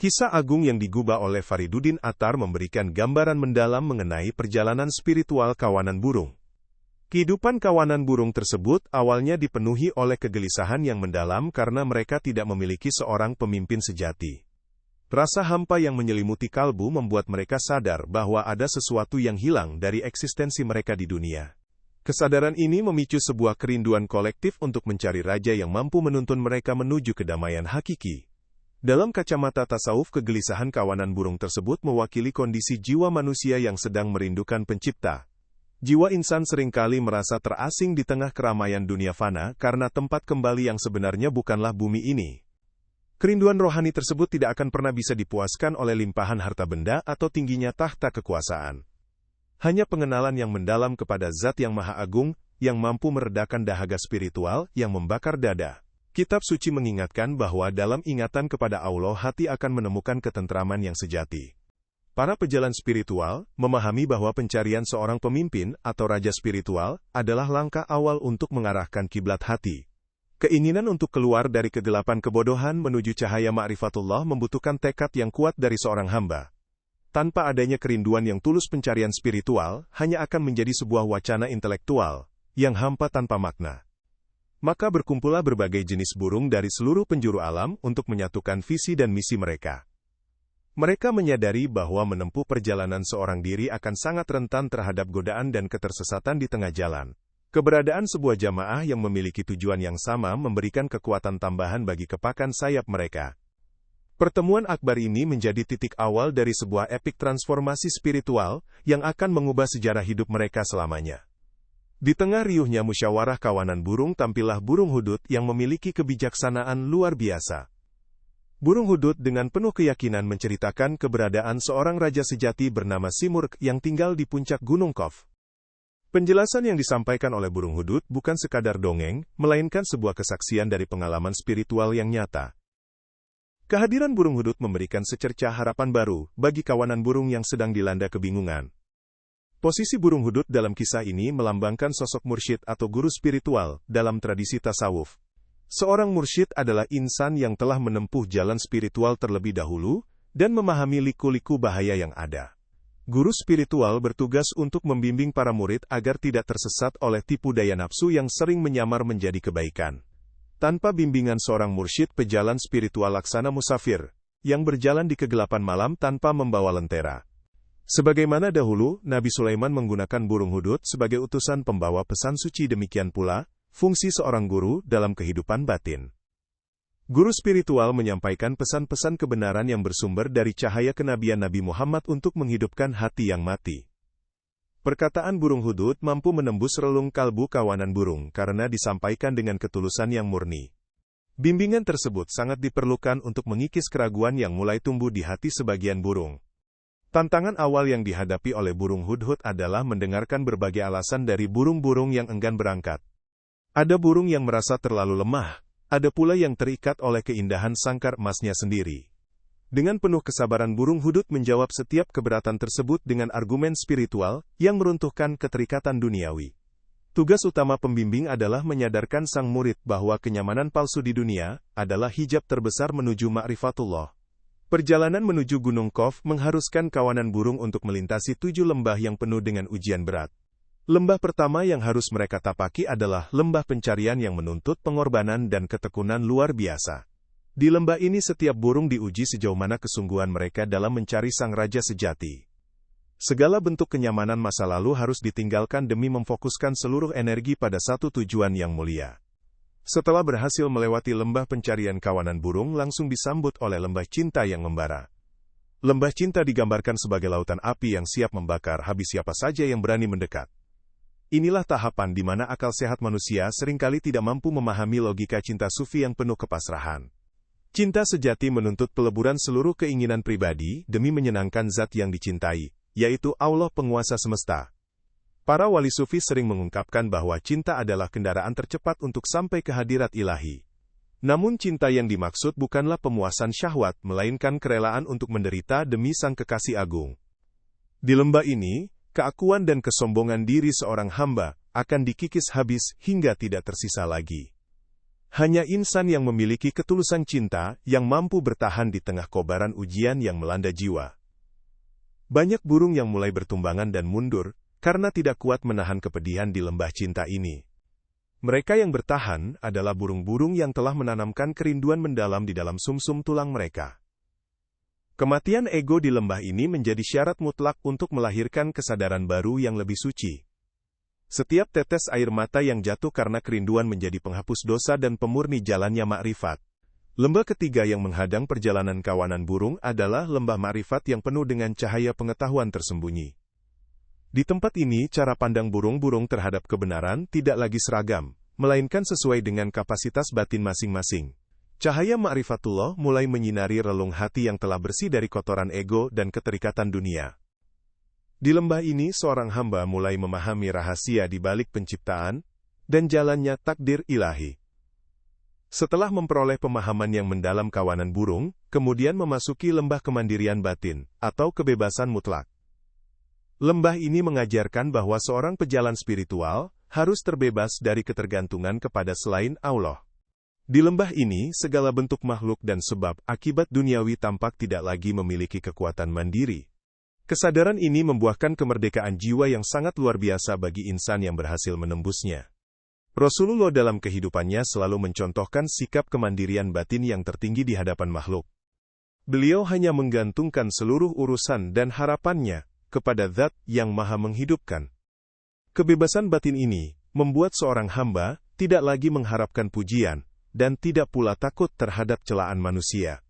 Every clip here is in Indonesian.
Kisah agung yang digubah oleh Fariduddin Attar memberikan gambaran mendalam mengenai perjalanan spiritual kawanan burung. Kehidupan kawanan burung tersebut awalnya dipenuhi oleh kegelisahan yang mendalam karena mereka tidak memiliki seorang pemimpin sejati. Rasa hampa yang menyelimuti kalbu membuat mereka sadar bahwa ada sesuatu yang hilang dari eksistensi mereka di dunia. Kesadaran ini memicu sebuah kerinduan kolektif untuk mencari raja yang mampu menuntun mereka menuju kedamaian hakiki. Dalam kacamata tasawuf, kegelisahan kawanan burung tersebut mewakili kondisi jiwa manusia yang sedang merindukan pencipta. Jiwa insan seringkali merasa terasing di tengah keramaian dunia fana karena tempat kembali yang sebenarnya bukanlah bumi ini. Kerinduan rohani tersebut tidak akan pernah bisa dipuaskan oleh limpahan harta benda atau tingginya tahta kekuasaan. Hanya pengenalan yang mendalam kepada Zat yang Maha Agung, yang mampu meredakan dahaga spiritual yang membakar dada. Kitab suci mengingatkan bahwa dalam ingatan kepada Allah hati akan menemukan ketentraman yang sejati. Para pejalan spiritual memahami bahwa pencarian seorang pemimpin atau raja spiritual adalah langkah awal untuk mengarahkan kiblat hati. Keinginan untuk keluar dari kegelapan kebodohan menuju cahaya ma'rifatullah membutuhkan tekad yang kuat dari seorang hamba. Tanpa adanya kerinduan yang tulus, pencarian spiritual hanya akan menjadi sebuah wacana intelektual yang hampa tanpa makna. Maka berkumpullah berbagai jenis burung dari seluruh penjuru alam untuk menyatukan visi dan misi mereka. Mereka menyadari bahwa menempuh perjalanan seorang diri akan sangat rentan terhadap godaan dan ketersesatan di tengah jalan. Keberadaan sebuah jamaah yang memiliki tujuan yang sama memberikan kekuatan tambahan bagi kepakan sayap mereka. Pertemuan akbar ini menjadi titik awal dari sebuah epik transformasi spiritual yang akan mengubah sejarah hidup mereka selamanya. Di tengah riuhnya musyawarah kawanan burung tampillah burung hudud yang memiliki kebijaksanaan luar biasa. Burung hudud dengan penuh keyakinan menceritakan keberadaan seorang raja sejati bernama Simurg yang tinggal di puncak Gunung Qaf. Penjelasan yang disampaikan oleh burung hudud bukan sekadar dongeng, melainkan sebuah kesaksian dari pengalaman spiritual yang nyata. Kehadiran burung hudud memberikan secercah harapan baru bagi kawanan burung yang sedang dilanda kebingungan. Posisi burung hudud dalam kisah ini melambangkan sosok mursyid atau guru spiritual dalam tradisi tasawuf. Seorang mursyid adalah insan yang telah menempuh jalan spiritual terlebih dahulu dan memahami liku-liku bahaya yang ada. Guru spiritual bertugas untuk membimbing para murid agar tidak tersesat oleh tipu daya nafsu yang sering menyamar menjadi kebaikan. Tanpa bimbingan seorang mursyid, pejalan spiritual laksana musafir yang berjalan di kegelapan malam tanpa membawa lentera. Sebagaimana dahulu, Nabi Sulaiman menggunakan burung hudud sebagai utusan pembawa pesan suci, demikian pula fungsi seorang guru dalam kehidupan batin. Guru spiritual menyampaikan pesan-pesan kebenaran yang bersumber dari cahaya kenabian Nabi Muhammad untuk menghidupkan hati yang mati. Perkataan burung hudud mampu menembus relung kalbu kawanan burung karena disampaikan dengan ketulusan yang murni. Bimbingan tersebut sangat diperlukan untuk mengikis keraguan yang mulai tumbuh di hati sebagian burung. Tantangan awal yang dihadapi oleh burung hudhud adalah mendengarkan berbagai alasan dari burung-burung yang enggan berangkat. Ada burung yang merasa terlalu lemah, ada pula yang terikat oleh keindahan sangkar emasnya sendiri. Dengan penuh kesabaran burung hudhud menjawab setiap keberatan tersebut dengan argumen spiritual yang meruntuhkan keterikatan duniawi. Tugas utama pembimbing adalah menyadarkan sang murid bahwa kenyamanan palsu di dunia adalah hijab terbesar menuju ma'rifatullah. Perjalanan menuju Gunung Qaf mengharuskan kawanan burung untuk melintasi 7 lembah yang penuh dengan ujian berat. Lembah pertama yang harus mereka tapaki adalah lembah pencarian yang menuntut pengorbanan dan ketekunan luar biasa. Di lembah ini setiap burung diuji sejauh mana kesungguhan mereka dalam mencari sang raja sejati. Segala bentuk kenyamanan masa lalu harus ditinggalkan demi memfokuskan seluruh energi pada satu tujuan yang mulia. Setelah berhasil melewati lembah pencarian, kawanan burung langsung disambut oleh lembah cinta yang membara. Lembah cinta digambarkan sebagai lautan api yang siap membakar habis siapa saja yang berani mendekat. Inilah tahapan di mana akal sehat manusia seringkali tidak mampu memahami logika cinta sufi yang penuh kepasrahan. Cinta sejati menuntut peleburan seluruh keinginan pribadi demi menyenangkan zat yang dicintai, yaitu Allah penguasa semesta. Para wali sufi sering mengungkapkan bahwa cinta adalah kendaraan tercepat untuk sampai ke hadirat ilahi. Namun cinta yang dimaksud bukanlah pemuasan syahwat, melainkan kerelaan untuk menderita demi sang kekasih agung. Di lembah ini, keakuan dan kesombongan diri seorang hamba akan dikikis habis hingga tidak tersisa lagi. Hanya insan yang memiliki ketulusan cinta yang mampu bertahan di tengah kobaran ujian yang melanda jiwa. Banyak burung yang mulai bertumbangan dan mundur karena tidak kuat menahan kepedihan di lembah cinta ini. Mereka yang bertahan adalah burung-burung yang telah menanamkan kerinduan mendalam di dalam sumsum tulang mereka. Kematian ego di lembah ini menjadi syarat mutlak untuk melahirkan kesadaran baru yang lebih suci. Setiap tetes air mata yang jatuh karena kerinduan menjadi penghapus dosa dan pemurni jalannya makrifat. Lembah ketiga yang menghadang perjalanan kawanan burung adalah lembah makrifat yang penuh dengan cahaya pengetahuan tersembunyi. Di tempat ini, cara pandang burung-burung terhadap kebenaran tidak lagi seragam, melainkan sesuai dengan kapasitas batin masing-masing. Cahaya ma'rifatullah mulai menyinari relung hati yang telah bersih dari kotoran ego dan keterikatan dunia. Di lembah ini, seorang hamba mulai memahami rahasia di balik penciptaan dan jalannya takdir ilahi. Setelah memperoleh pemahaman yang mendalam kawanan burung, kemudian memasuki lembah kemandirian batin, atau kebebasan mutlak. Lembah ini mengajarkan bahwa seorang pejalan spiritual harus terbebas dari ketergantungan kepada selain Allah. Di lembah ini, segala bentuk makhluk dan sebab akibat duniawi tampak tidak lagi memiliki kekuatan mandiri. Kesadaran ini membuahkan kemerdekaan jiwa yang sangat luar biasa bagi insan yang berhasil menembusnya. Rasulullah dalam kehidupannya selalu mencontohkan sikap kemandirian batin yang tertinggi di hadapan makhluk. Beliau hanya menggantungkan seluruh urusan dan harapannya kepada Zat yang Maha Menghidupkan. Kebebasan batin ini membuat seorang hamba tidak lagi mengharapkan pujian dan tidak pula takut terhadap celaan manusia.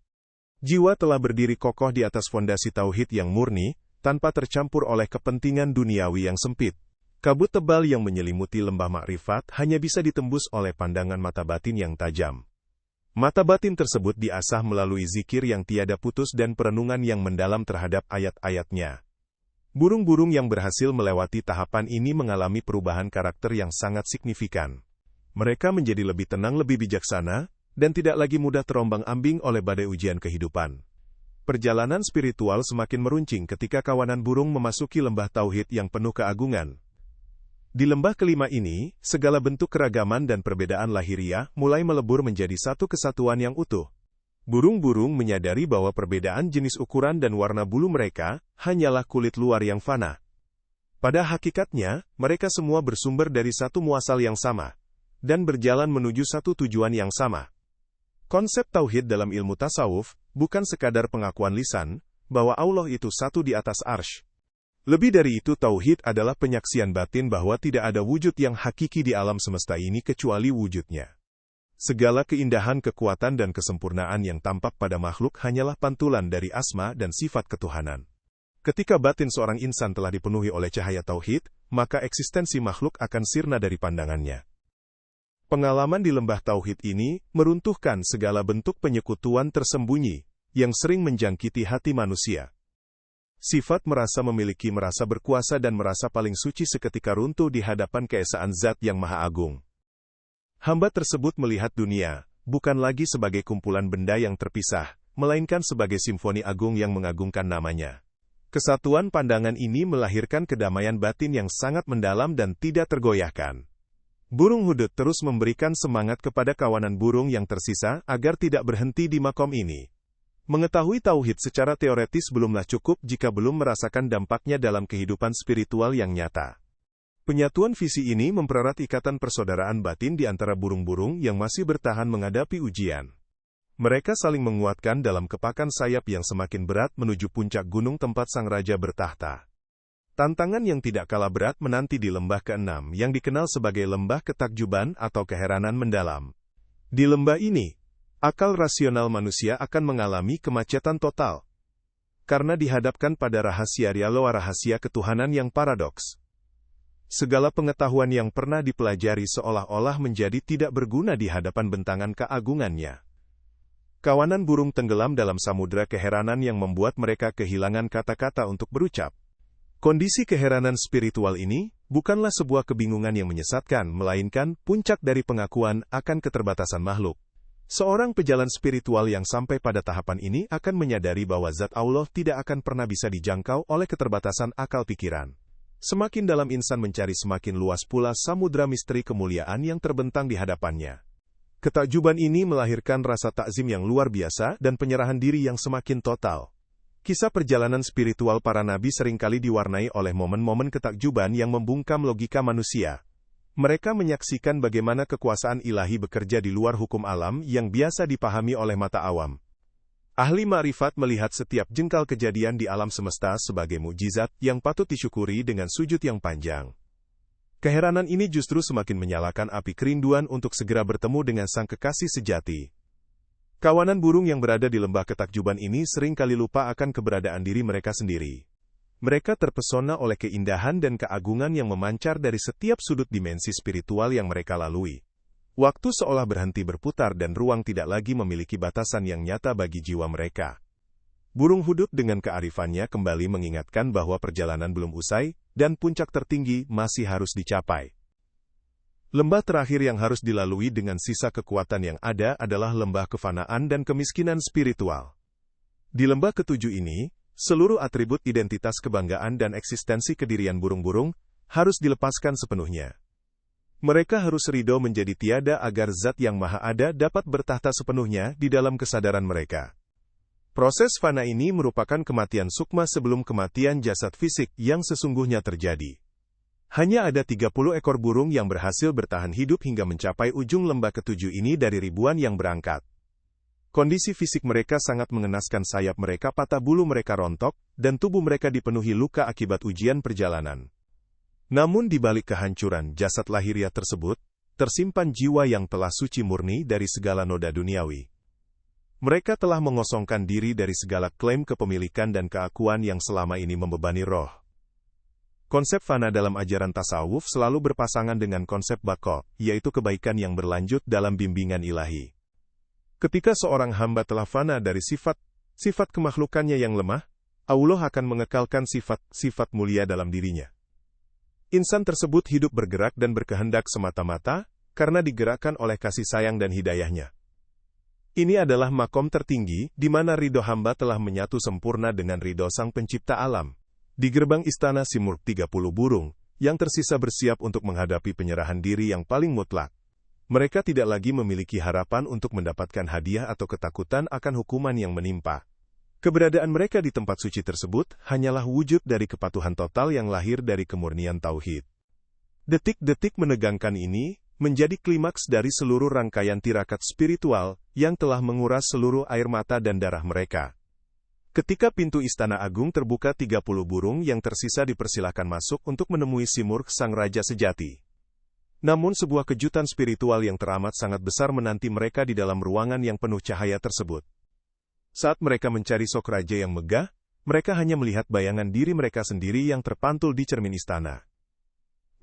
Jiwa telah berdiri kokoh di atas fondasi tauhid yang murni, tanpa tercampur oleh kepentingan duniawi yang sempit. Kabut tebal yang menyelimuti lembah makrifat hanya bisa ditembus oleh pandangan mata batin yang tajam. Mata batin tersebut diasah melalui zikir yang tiada putus dan perenungan yang mendalam terhadap ayat-ayatnya. Burung-burung yang berhasil melewati tahapan ini mengalami perubahan karakter yang sangat signifikan. Mereka menjadi lebih tenang, lebih bijaksana, dan tidak lagi mudah terombang-ambing oleh badai ujian kehidupan. Perjalanan spiritual semakin meruncing ketika kawanan burung memasuki lembah tauhid yang penuh keagungan. Di lembah kelima ini, segala bentuk keragaman dan perbedaan lahiriah mulai melebur menjadi satu kesatuan yang utuh. Burung-burung menyadari bahwa perbedaan jenis ukuran dan warna bulu mereka hanyalah kulit luar yang fana. Pada hakikatnya, mereka semua bersumber dari satu muasal yang sama, dan berjalan menuju satu tujuan yang sama. Konsep tauhid dalam ilmu tasawuf bukan sekadar pengakuan lisan bahwa Allah itu satu di atas arsy. Lebih dari itu, tauhid adalah penyaksian batin bahwa tidak ada wujud yang hakiki di alam semesta ini kecuali wujudnya. Segala keindahan, kekuatan, dan kesempurnaan yang tampak pada makhluk hanyalah pantulan dari asma dan sifat ketuhanan. Ketika batin seorang insan telah dipenuhi oleh cahaya tauhid, maka eksistensi makhluk akan sirna dari pandangannya. Pengalaman di lembah tauhid ini meruntuhkan segala bentuk penyekutuan tersembunyi yang sering menjangkiti hati manusia. Sifat merasa memiliki, merasa berkuasa, dan merasa paling suci seketika runtuh di hadapan keesaan Zat yang Maha Agung. Hamba tersebut melihat dunia bukan lagi sebagai kumpulan benda yang terpisah, melainkan sebagai simfoni agung yang mengagungkan namanya. Kesatuan pandangan ini melahirkan kedamaian batin yang sangat mendalam dan tidak tergoyahkan. Burung hudud terus memberikan semangat kepada kawanan burung yang tersisa agar tidak berhenti di makom ini. Mengetahui tauhid secara teoretis belumlah cukup jika belum merasakan dampaknya dalam kehidupan spiritual yang nyata. Penyatuan visi ini mempererat ikatan persaudaraan batin di antara burung-burung yang masih bertahan menghadapi ujian. Mereka saling menguatkan dalam kepakan sayap yang semakin berat menuju puncak gunung tempat sang raja bertahta. Tantangan yang tidak kalah berat menanti di lembah keenam yang dikenal sebagai lembah ketakjuban atau keheranan mendalam. Di lembah ini, akal rasional manusia akan mengalami kemacetan total. Karena dihadapkan pada rahasia ketuhanan yang paradoks. Segala pengetahuan yang pernah dipelajari seolah-olah menjadi tidak berguna di hadapan bentangan keagungannya. Kawanan burung tenggelam dalam samudera keheranan yang membuat mereka kehilangan kata-kata untuk berucap. Kondisi keheranan spiritual ini bukanlah sebuah kebingungan yang menyesatkan, melainkan puncak dari pengakuan akan keterbatasan makhluk. Seorang pejalan spiritual yang sampai pada tahapan ini akan menyadari bahwa Zat Allah tidak akan pernah bisa dijangkau oleh keterbatasan akal pikiran. Semakin dalam insan mencari, semakin luas pula samudra misteri kemuliaan yang terbentang di hadapannya. Ketakjuban ini melahirkan rasa takzim yang luar biasa dan penyerahan diri yang semakin total. Kisah perjalanan spiritual para nabi seringkali diwarnai oleh momen-momen ketakjuban yang membungkam logika manusia. Mereka menyaksikan bagaimana kekuasaan ilahi bekerja di luar hukum alam yang biasa dipahami oleh mata awam. Ahli ma'rifat melihat setiap jengkal kejadian di alam semesta sebagai mukjizat yang patut disyukuri dengan sujud yang panjang. Keheranan ini justru semakin menyalakan api kerinduan untuk segera bertemu dengan sang kekasih sejati. Kawanan burung yang berada di lembah ketakjuban ini sering kali lupa akan keberadaan diri mereka sendiri. Mereka terpesona oleh keindahan dan keagungan yang memancar dari setiap sudut dimensi spiritual yang mereka lalui. Waktu seolah berhenti berputar dan ruang tidak lagi memiliki batasan yang nyata bagi jiwa mereka. Burung hudud dengan kearifannya kembali mengingatkan bahwa perjalanan belum usai, dan puncak tertinggi masih harus dicapai. Lembah terakhir yang harus dilalui dengan sisa kekuatan yang ada adalah lembah kefanaan dan kemiskinan spiritual. Di lembah ketujuh ini, seluruh atribut identitas kebanggaan dan eksistensi kedirian burung-burung harus dilepaskan sepenuhnya. Mereka harus ridho menjadi tiada agar zat yang maha ada dapat bertahta sepenuhnya di dalam kesadaran mereka. Proses fana ini merupakan kematian sukma sebelum kematian jasad fisik yang sesungguhnya terjadi. Hanya ada 30 ekor burung yang berhasil bertahan hidup hingga mencapai ujung lembah ketujuh ini dari ribuan yang berangkat. Kondisi fisik mereka sangat mengenaskan, sayap mereka patah, bulu mereka rontok, dan tubuh mereka dipenuhi luka akibat ujian perjalanan. Namun di balik kehancuran jasad lahiriah tersebut, tersimpan jiwa yang telah suci murni dari segala noda duniawi. Mereka telah mengosongkan diri dari segala klaim kepemilikan dan keakuan yang selama ini membebani roh. Konsep fana dalam ajaran tasawuf selalu berpasangan dengan konsep baqo, yaitu kebaikan yang berlanjut dalam bimbingan ilahi. Ketika seorang hamba telah fana dari sifat kemakhlukannya yang lemah, Allah akan mengekalkan sifat mulia dalam dirinya. Insan tersebut hidup bergerak dan berkehendak semata-mata, karena digerakkan oleh kasih sayang dan hidayahnya. Ini adalah makom tertinggi, di mana ridho hamba telah menyatu sempurna dengan ridho sang pencipta alam. Di gerbang istana Simurgh 30 burung, yang tersisa bersiap untuk menghadapi penyerahan diri yang paling mutlak. Mereka tidak lagi memiliki harapan untuk mendapatkan hadiah atau ketakutan akan hukuman yang menimpa. Keberadaan mereka di tempat suci tersebut, hanyalah wujud dari kepatuhan total yang lahir dari kemurnian tauhid. Detik-detik menegangkan ini, menjadi klimaks dari seluruh rangkaian tirakat spiritual, yang telah menguras seluruh air mata dan darah mereka. Ketika pintu istana agung terbuka, 30 burung yang tersisa dipersilakan masuk untuk menemui Simurgh sang raja sejati. Namun sebuah kejutan spiritual yang teramat sangat besar menanti mereka di dalam ruangan yang penuh cahaya tersebut. Saat mereka mencari sok raja yang megah, mereka hanya melihat bayangan diri mereka sendiri yang terpantul di cermin istana.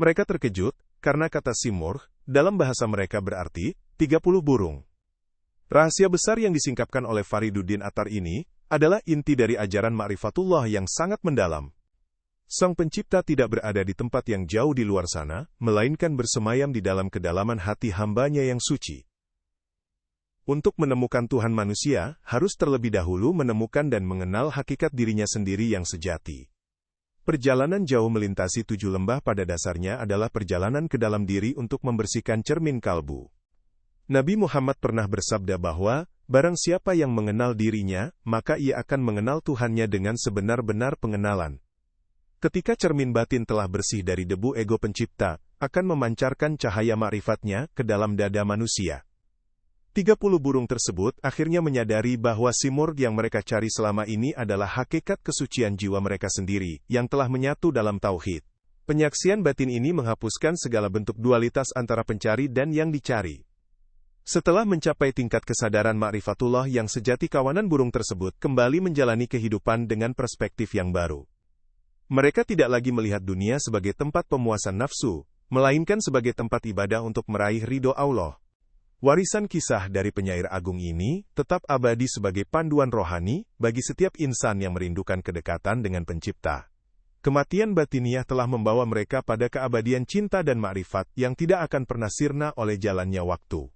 Mereka terkejut, karena kata Simurgh, dalam bahasa mereka berarti, 30 burung. Rahasia besar yang disingkapkan oleh Fariduddin Attar ini, adalah inti dari ajaran ma'rifatullah yang sangat mendalam. Sang pencipta tidak berada di tempat yang jauh di luar sana, melainkan bersemayam di dalam kedalaman hati hambanya yang suci. Untuk menemukan Tuhan manusia, harus terlebih dahulu menemukan dan mengenal hakikat dirinya sendiri yang sejati. Perjalanan jauh melintasi 7 lembah pada dasarnya adalah perjalanan ke dalam diri untuk membersihkan cermin kalbu. Nabi Muhammad pernah bersabda bahwa, barang siapa yang mengenal dirinya, maka ia akan mengenal Tuhannya dengan sebenar-benar pengenalan. Ketika cermin batin telah bersih dari debu ego pencipta, akan memancarkan cahaya ma'rifatnya ke dalam dada manusia. 30 burung tersebut akhirnya menyadari bahwa Simurgh yang mereka cari selama ini adalah hakikat kesucian jiwa mereka sendiri, yang telah menyatu dalam tauhid. Penyaksian batin ini menghapuskan segala bentuk dualitas antara pencari dan yang dicari. Setelah mencapai tingkat kesadaran ma'rifatullah yang sejati, kawanan burung tersebut kembali menjalani kehidupan dengan perspektif yang baru. Mereka tidak lagi melihat dunia sebagai tempat pemuasan nafsu, melainkan sebagai tempat ibadah untuk meraih ridho Allah. Warisan kisah dari penyair agung ini tetap abadi sebagai panduan rohani bagi setiap insan yang merindukan kedekatan dengan pencipta. Kematian batiniah telah membawa mereka pada keabadian cinta dan ma'rifat yang tidak akan pernah sirna oleh jalannya waktu.